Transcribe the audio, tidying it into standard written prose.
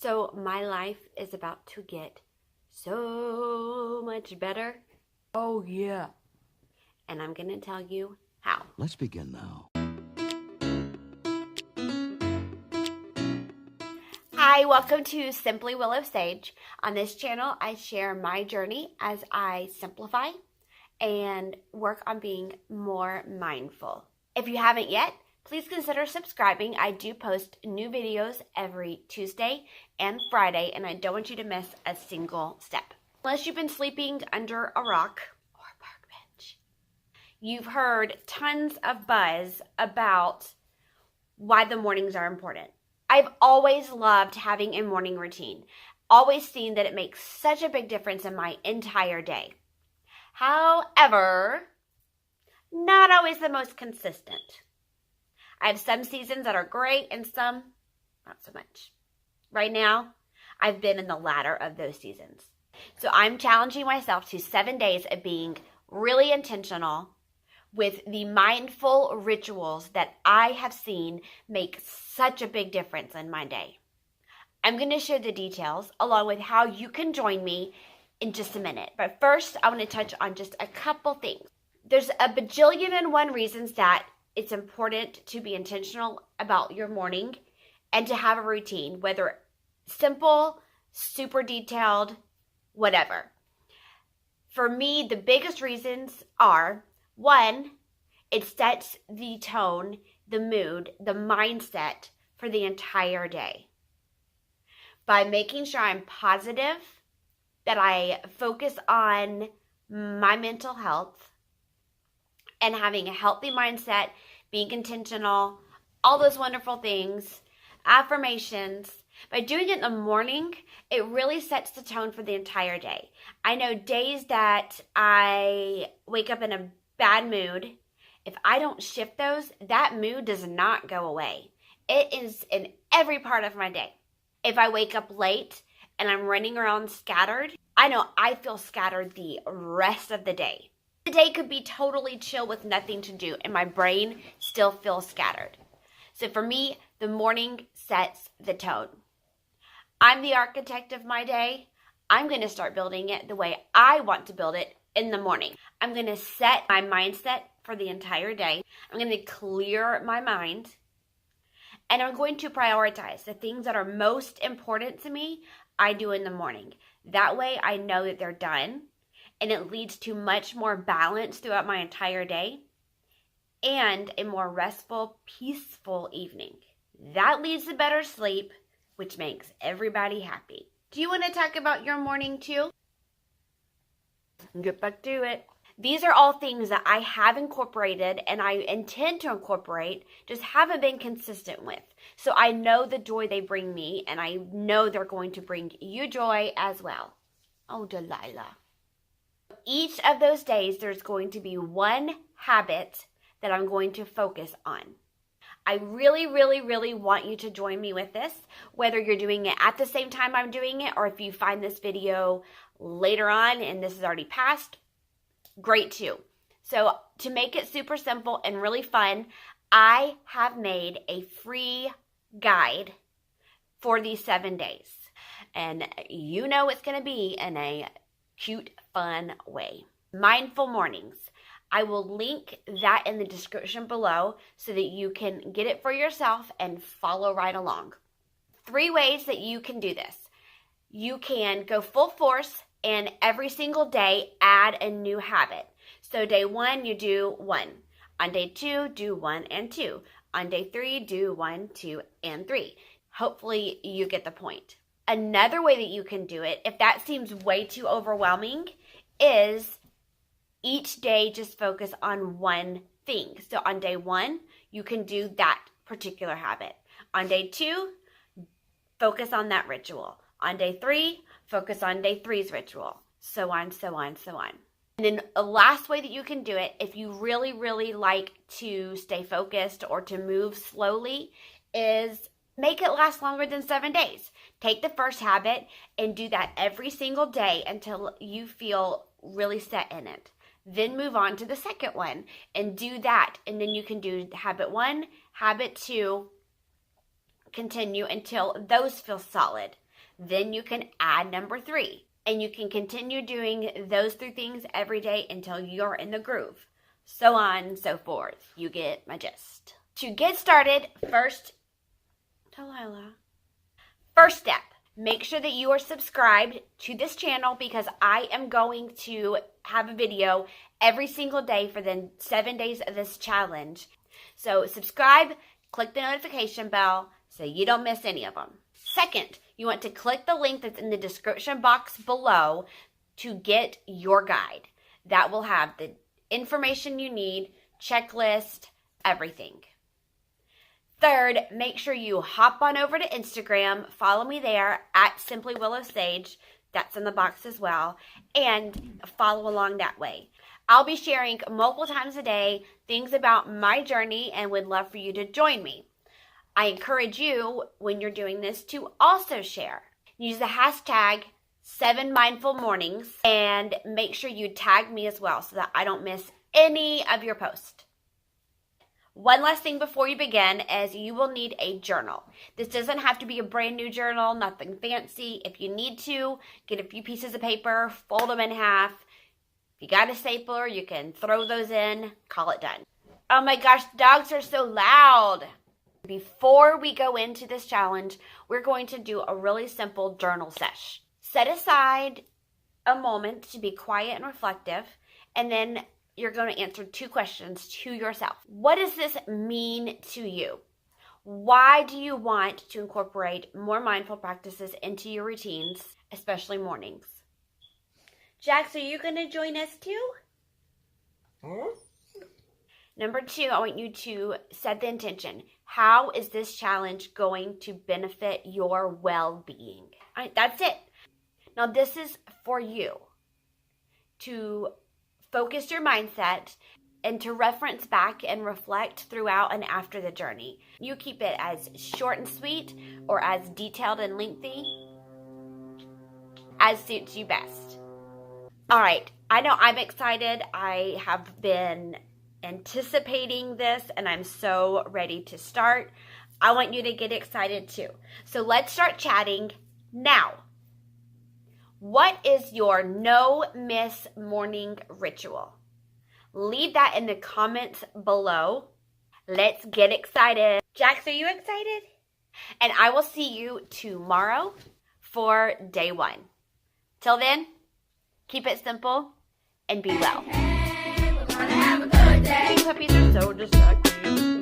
So my life is about to get so much better. Oh, yeah. And I'm going to tell you how. Let's begin now. Hi, welcome to Simply Willow Sage. On this channel, I share my journey as I simplify and work on being more mindful. If you haven't yet, please consider subscribing. I do post new videos every Tuesday and Friday, and I don't want you to miss a single step. Unless you've been sleeping under a rock or a park bench, you've heard tons of buzz about why the mornings are important. I've always loved having a morning routine, always seen that it makes such a big difference in my entire day. However, not always the most consistent. I have some seasons that are great and some not so much. Right now, I've been in the latter of those seasons. So I'm challenging myself to 7 days of being really intentional with the mindful rituals that I have seen make such a big difference in my day. I'm going to share the details along with how you can join me in just a minute. But first, I want to touch on just a couple things. There's a bajillion and one reasons that it's important to be intentional about your morning and to have a routine, whether simple, super detailed, whatever. For me, the biggest reasons are, one, it sets the tone, the mood, the mindset for the entire day. By making sure I'm positive, that I focus on my mental health, and having a healthy mindset, being intentional, all those wonderful things, affirmations. By doing it in the morning, it really sets the tone for the entire day. I know days that I wake up in a bad mood, if I don't shift those, that mood does not go away. It is in every part of my day. If I wake up late and I'm running around scattered, I know I feel scattered the rest of the day. The day could be totally chill with nothing to do and my brain still feels scattered. So for me, the morning sets the tone. I'm the architect of my day. I'm going to start building it the way I want to build it in the morning. I'm going to set my mindset for the entire day. I'm going to clear my mind. And I'm going to prioritize the things that are most important to me, I do in the morning. That way I know that they're done. And it leads to much more balance throughout my entire day and a more restful, peaceful evening. That leads to better sleep, which makes everybody happy. Do you want to talk about your morning too? Get back to it. These are all things that I have incorporated and I intend to incorporate, just haven't been consistent with. So I know the joy they bring me and I know they're going to bring you joy as well. Oh, Delilah. Each of those days, there's going to be one habit that I'm going to focus on. I really, really, really want you to join me with this, whether you're doing it at the same time I'm doing it, or if you find this video later on and this is already passed, great too. So to make it super simple and really fun, I have made a free guide for these 7 days. And you know it's going to be in a cute, fun way. Mindful mornings. I will link that in the description below so that you can get it for yourself and follow right along. 3 ways that you can do this. You can go full force and every single day add a new habit. So day 1, you do 1. On day 2, do 1 and 2. On day 3, do 1, 2, and 3. Hopefully you get the point. Another way that you can do it, if that seems way too overwhelming, is each day just focus on one thing. So on day 1, you can do that particular habit. On day 2, focus on that ritual. On day 3, focus on day 3's ritual. So on, so on, so on. And then the last way that you can do it, if you really, really like to stay focused or to move slowly, is make it last longer than 7 days. Take the first habit and do that every single day until you feel really set in it. Then move on to the second one and do that. And then you can do habit 1, habit 2, continue until those feel solid. Then you can add number 3. And you can continue doing those 3 things every day until you're in the groove. So on and so forth. You get my gist. To get started, first step, make sure that you are subscribed to this channel because I am going to have a video every single day for the 7 days of this challenge. So subscribe, click the notification bell so you don't miss any of them. Second, you want to click the link that's in the description box below to get your guide. That will have the information you need, checklist, everything. Third, make sure you hop on over to Instagram, follow me there at SimplyWillowSage, that's in the box as well, and follow along that way. I'll be sharing multiple times a day things about my journey and would love for you to join me. I encourage you, when you're doing this, to also share. Use the hashtag 7mindfulmornings and make sure you tag me as well so that I don't miss any of your posts. One last thing before you begin is you will need a journal. This doesn't have to be a brand new journal, nothing fancy. If you need to, get a few pieces of paper, fold them in half. If you got a stapler, you can throw those in, call it done. Oh my gosh, dogs are so loud. Before we go into this challenge, we're going to do a really simple journal sesh. Set aside a moment to be quiet and reflective, and then you're going to answer 2 questions to yourself. What does this mean to you? Why do you want to incorporate more mindful practices into your routines, especially mornings? Jax, are you going to join us too? Number 2, I want you to set the intention. How is this challenge going to benefit your well-being? All right, that's it. Now, this is for you to focus your mindset and to reference back and reflect throughout and after the journey. You keep it as short and sweet or as detailed and lengthy as suits you best. All right, I know I'm excited. I have been anticipating this and I'm so ready to start. I want you to get excited too. So let's start chatting now. What is your no-miss morning ritual? Leave that in the comments below. Let's get excited. Jax, are you excited? And I will see you tomorrow for day 1. Till then, keep it simple and be well. Hey, we're gonna have a good day. These puppies are so distracting.